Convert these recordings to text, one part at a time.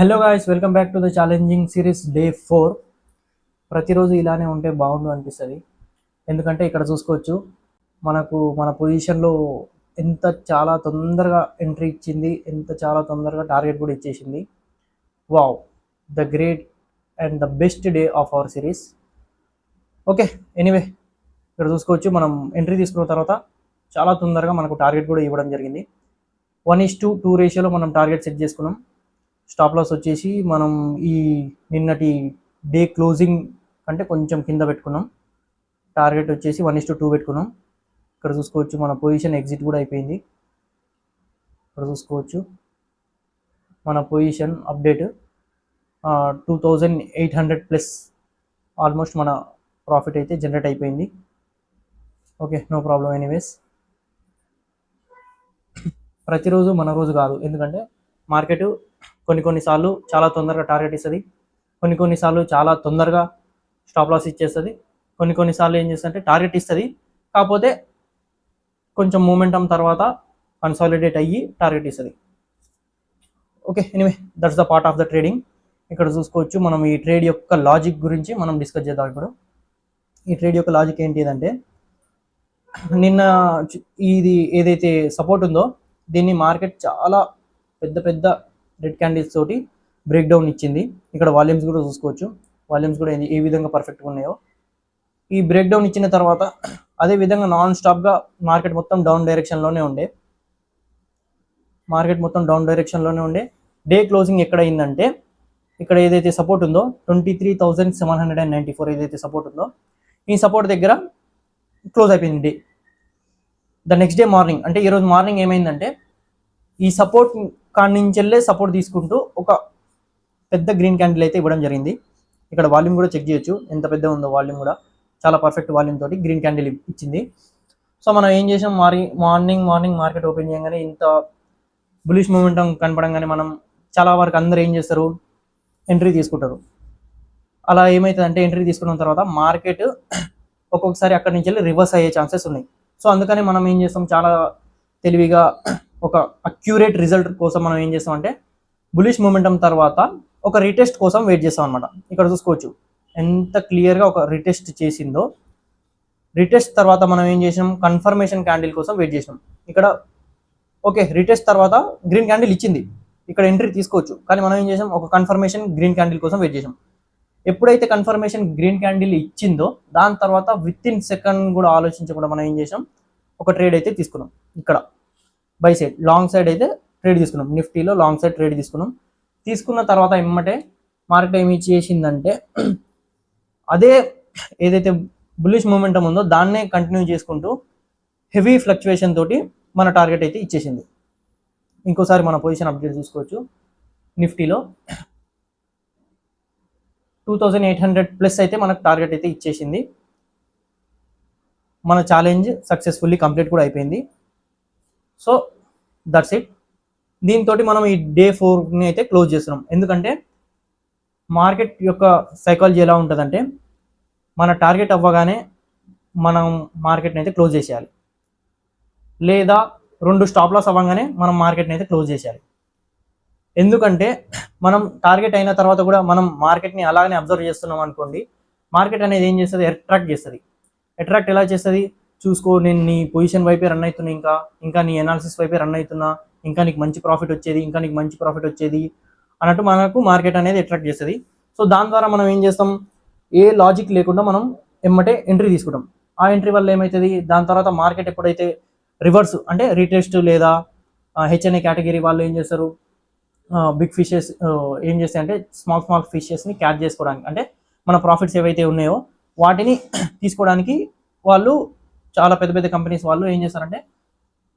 Hello guys, welcome back to the challenging series day 4. ప్రతిరోజు ఇలానే ఉంటే బాగుండు అనిపిస్తుంది. ఎందుకంటే ఇక్కడ చూసుకోవచ్చు, మన పొజిషన్లో ఎంత చాలా తొందరగా ఎంట్రీ ఇచ్చింది, ఎంత చాలా తొందరగా టార్గెట్ కూడా ఇచ్చేసింది. Wow, the great and the best day of our series. Okay, anyway ఇక్కడ చూసుకోవచ్చు, మనం ఎంట్రీ తీసుకున్న తర్వాత చాలా తొందరగా మనకు టార్గెట్ కూడా ఇవ్వడం జరిగింది. 1:2 రేషియోలో మనం టార్గెట్ సెట్ చేసుకున్నాం. స్టాప్ లాస్ వచ్చేసి మనం ఈ నిన్నటి డే క్లోజింగ్ కంటే కొంచెం కింద పెట్టుకున్నాం. టార్గెట్ వచ్చేసి 1:2 పెట్టుకున్నాం. ఇక్కడ చూసుకోవచ్చు, మన పొజిషన్ ఎగ్జిట్ కూడా అయిపోయింది. ఇక్కడ చూసుకోవచ్చు మన పొజిషన్ అప్డేట్ 2800 ప్లస్ ఆల్మోస్ట్ మన ప్రాఫిట్ అయితే జనరేట్ అయిపోయింది. Okay, no problem. ఎనీవేస్, ప్రతిరోజు మన రోజు కాదు, ఎందుకంటే మార్కెట్ కొన్నిసార్లు చాలా తొందరగా టార్గెట్ ఇస్తుంది, కొన్నిసార్లు చాలా తొందరగా స్టాప్ లాస్ ఇచ్చేస్తుంది, కొన్నిసార్లు ఏం చేస్తుంది అంటే టార్గెట్ ఇస్తుంది, కాకపోతే కొంచెం మూమెంటం తర్వాత కన్సాలిడేట్ అయ్యి టార్గెట్ ఇస్తుంది. Okay, anyway, that's the part of the trading. ఇక్కడ చూసుకోవచ్చు, మనం ఈ ట్రేడ్ యొక్క లాజిక్ గురించి మనం డిస్కస్ చేద్దాం. ఇప్పుడు ఈ ట్రేడ్ యొక్క లాజిక్ ఏంటి అంటే, నిన్న ఇది ఏదైతే సపోర్ట్ ఉందో దీన్ని మార్కెట్ చాలా పెద్ద పెద్ద రెడ్ క్యాండిల్స్ తోటి బ్రేక్ డౌన్ ఇచ్చింది. ఇక్కడ వాల్యూమ్స్ కూడా చూసుకోవచ్చు, వాల్యూమ్స్ కూడా ఏ విధంగా పర్ఫెక్ట్గా ఉన్నాయో. ఈ బ్రేక్ డౌన్ ఇచ్చిన తర్వాత అదే విధంగా నాన్ స్టాప్గా మార్కెట్ మొత్తం డౌన్ డైరెక్షన్లోనే ఉండే. డే క్లోజింగ్ ఎక్కడ అయిందంటే, ఇక్కడ ఏదైతే సపోర్ట్ ఉందో 23,794 ఏదైతే సపోర్ట్ ఉందో ఈ సపోర్ట్ దగ్గర క్లోజ్ అయిపోయింది day. The next day morning, అంటే ఈరోజు మార్నింగ్ ఏమైందంటే, ఈ సపోర్ట్ కాడి నుంచి వెళ్ళే సపోర్ట్ తీసుకుంటూ ఒక పెద్ద గ్రీన్ క్యాండిల్ అయితే ఇవ్వడం జరిగింది. ఇక్కడ వాల్యూమ్ కూడా చెక్ చేయొచ్చు, ఎంత పెద్ద ఉందో వాల్యూమ్ కూడా. చాలా పర్ఫెక్ట్ వాల్యూమ్ తోటి గ్రీన్ క్యాండిల్ ఇచ్చింది. సో మనం ఏం చేసాం, మార్నింగ్ మార్కెట్ ఓపెన్ చేయగానే ఇంత బులిష్ మూమెంటం కనపడంగానే మనం చాలా వరకు అందరూ ఏం చేస్తారు, ఎంట్రీ తీసుకుంటారు. అలా ఏమవుతుందంటే, ఎంట్రీ తీసుకున్న తర్వాత మార్కెట్ ఒక్కొక్కసారి అక్కడి నుంచి వెళ్ళి రివర్స్ అయ్యే ఛాన్సెస్ ఉన్నాయి. సో అందుకని మనం ఏం చేస్తాం, చాలా తెలివిగా ఒక అక్యూరేట్ రిజల్ట్ కోసం మనం ఏం చేస్తాం అంటే, బులిష్ మూమెంటం తర్వాత ఒక రీటెస్ట్ కోసం వెయిట్ చేస్తాం అనమాట. ఇక్కడ చూసుకోవచ్చు ఎంత క్లియర్గా ఒక రీటెస్ట్ చేసిందో. రీటెస్ట్ తర్వాత మనం ఏం చేసినాం, కన్ఫర్మేషన్ క్యాండిల్ కోసం వెయిట్ చేసినాం. ఇక్కడ ఓకే, రీటెస్ట్ తర్వాత గ్రీన్ క్యాండిల్ ఇచ్చింది, ఇక్కడ ఎంట్రీ తీసుకోవచ్చు. కానీ మనం ఏం చేసాం, ఒక కన్ఫర్మేషన్ గ్రీన్ క్యాండిల్ కోసం వెయిట్ చేసాం. ఎప్పుడైతే కన్ఫర్మేషన్ గ్రీన్ క్యాండిల్ ఇచ్చిందో దాని తర్వాత విత్ ఇన్ సెకండ్ కూడా ఆలోచించకుండా మనం ఏం చేసాం, ఒక ట్రేడ్ అయితే తీసుకున్నాం. ఇక్కడ బై సైడ్ లాంగ్ సైడ్ అయితే ట్రేడ్ తీసుకున్నాం, నిఫ్టీలో లాంగ్ సైడ్ ట్రేడ్ తీసుకున్న తర్వాత ఎమ్మటే మార్కెట్ ఏమి చేసిందంటే, అదే ఏదైతే బుల్లిష్ మూమెంటం ఉందో దాన్నే కంటిన్యూ చేసుకుంటూ హెవీ ఫ్లక్చువేషన్ తోటి మన టార్గెట్ అయితే ఇచ్చేసింది. ఇంకోసారి మన పొజిషన్ అప్డేట్ చూసుకోవచ్చు, నిఫ్టీలో 2800 ప్లస్ అయితే మనకు టార్గెట్ అయితే ఇచ్చేసింది. మన ఛాలెంజ్ సక్సెస్ఫుల్లీ కంప్లీట్ కూడా అయిపోయింది. So that's it. దీంతో మనం ఈ డే 4ని అయితే క్లోజ్ చేస్తున్నాం. ఎందుకంటే మార్కెట్ యొక్క సైకాలజీ ఎలా ఉంటుందంటే, మన టార్గెట్ అవ్వగానే మనం మార్కెట్ని అయితే క్లోజ్ చేసేయాలి, లేదా 2 స్టాప్ లాస్ అవ్వగానే మనం మార్కెట్ని అయితే క్లోజ్ చేసేయాలి. ఎందుకంటే మనం టార్గెట్ అయిన తర్వాత కూడా మనం మార్కెట్ని అలాగనే అబ్జర్వ్ చేస్తున్నాం అనుకోండి, మార్కెట్ అనేది ఏం చేస్తుంది, అట్రాక్ట్ ఎలా చేస్తుంది, చూసుకో, నేను నీ పొజిషన్ వైపే రన్ అవుతున్నా, ఇంకా నీ ఎనాలిసిస్ వైపే రన్ అవుతున్నా, ఇంకా నీకు మంచి ప్రాఫిట్ వచ్చేది అన్నట్టు మనకు మార్కెట్ అనేది అట్రాక్ట్ చేస్తుంది. సో దాని ద్వారా మనం ఏం చేస్తాం, ఏ లాజిక్ లేకుండా మనం ఎమ్మటే ఎంట్రీ తీసుకుంటాం. ఆ ఎంట్రీ వల్ల ఏమవుతుంది, దాని తర్వాత మార్కెట్ ఎప్పుడైతే రివర్స్ అంటే రీటెస్ట్ లేదా హెచ్ఎన్ఏ కేటగిరీ వాళ్ళు ఏం చేస్తారు, బిగ్ ఫిషెస్ ఏం చేస్తాయి అంటే స్మాల్ ఫిషెస్ని క్యాచ్ చేసుకోవడానికి, అంటే మన ప్రాఫిట్స్ ఏవైతే ఉన్నాయో వాటిని తీసుకోవడానికి వాళ్ళు చాలా పెద్ద పెద్ద కంపెనీస్ వాళ్ళు ఏం చేస్తారంటే,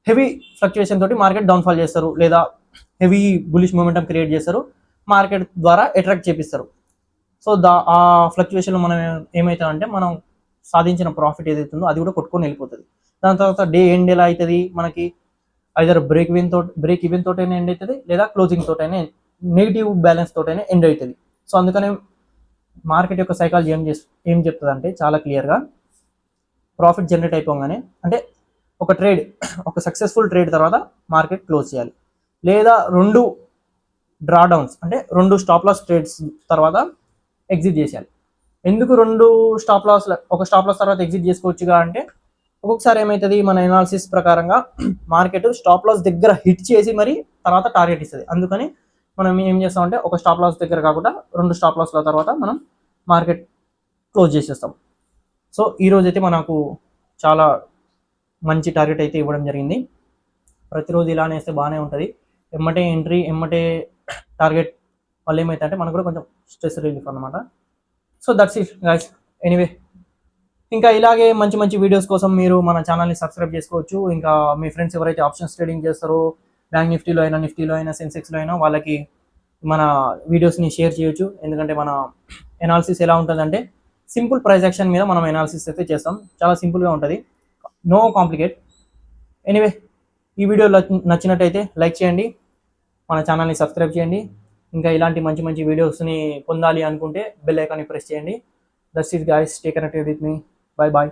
హెవీ ఫ్లక్చుయేషన్ తోటి మార్కెట్ డౌన్ఫాల్ చేస్తారు, లేదా హెవీ బులిష్ మూమెంటం క్రియేట్ చేస్తారు, మార్కెట్ ద్వారా అట్రాక్ట్ చేపిస్తారు. సో ఆ ఫ్లక్చుయేషన్లో మనం ఏమవుతుందంటే, మనం సాధించిన ప్రాఫిట్ ఏదైతే ఉందో అది కూడా కొట్టుకొని వెళ్ళిపోతుంది. దాని తర్వాత డే ఎండ్ ఎలా అవుతుంది, మనకి ఐదర్ బ్రేక్ ఈవెన్ తోటైనా ఎండ్ అవుతుంది, లేదా క్లోజింగ్ తోటైనా నెగిటివ్ బ్యాలెన్స్ తోటైనా ఎండ్ అవుతుంది. సో అందుకనే మార్కెట్ యొక్క సైకాలజీ ఏం చెప్తుంది అంటే, చాలా క్లియర్గా ప్రాఫిట్ జనరేట్ అయిపోగానే, అంటే ఒక సక్సెస్ఫుల్ ట్రేడ్ తర్వాత మార్కెట్ క్లోజ్ చేయాలి, లేదా 2 డ్రా డౌన్స్ అంటే 2 స్టాప్ లాస్ ట్రేడ్స్ తర్వాత ఎగ్జిట్ చేసేయాలి. ఎందుకు 2 స్టాప్ లాస్, ఒక స్టాప్ లాస్ తర్వాత ఎగ్జిట్ చేసుకోవచ్చుగా అంటే ఒక్కొక్కసారి ఏమవుతుంది, మన ఎనాలిసిస్ ప్రకారంగా మార్కెట్ స్టాప్ లాస్ దగ్గర హిట్ చేసి మరి తర్వాత టార్గెట్ ఇస్తుంది. అందుకని మనం ఏం చేస్తామంటే ఒక స్టాప్ లాస్ దగ్గర కాకుండా 2 స్టాప్ లాస్ల తర్వాత మనం మార్కెట్ క్లోజ్ చేసేస్తాం. సో ఈరోజు అయితే మనకు చాలా మంచి టార్గెట్ అయితే ఇవ్వడం జరిగింది. ప్రతిరోజు ఇలానే వేస్తే బాగానే ఉంటుంది. ఎమ్మటే ఎంట్రీ, ఎమ్మటే టార్గెట్ వల్ల ఏమైతే అంటే మనకు కూడా కొంచెం స్ట్రెస్ రిలీఫ్ అనమాట. So that's it guys. Anyway, ఇంకా ఇలాగే మంచి మంచి వీడియోస్ కోసం మీరు మన ఛానల్ని సబ్స్క్రైబ్ చేసుకోవచ్చు. ఇంకా మీ ఫ్రెండ్స్ ఎవరైతే ఆప్షన్స్ ట్రేడింగ్ చేస్తారో, బ్యాంక్ నిఫ్టీలో అయినా, నిఫ్టీలో అయినా, సెన్సెక్స్లో అయినా, వాళ్ళకి మన వీడియోస్ని షేర్ చేయొచ్చు. ఎందుకంటే మన ఎనాలిసిస్ ఎలా ఉంటుందంటే సింపుల్ ప్రైస్ యాక్షన్ మీద మనం ఎనాలిసిస్ అయితే చేస్తాం. చాలా సింపుల్గా ఉంటుంది, నో కాంప్లికేట్. ఎనీవే, ఈ వీడియో నచ్చినట్టయితే లైక్ చేయండి, మన ఛానల్ని సబ్స్క్రైబ్ చేయండి. ఇంకా ఇలాంటి మంచి మంచి వీడియోస్ని పొందాలి అనుకుంటే బెల్ ఐకాన్ని ప్రెస్ చేయండి. That's it guys, stay connected with me. Bye bye.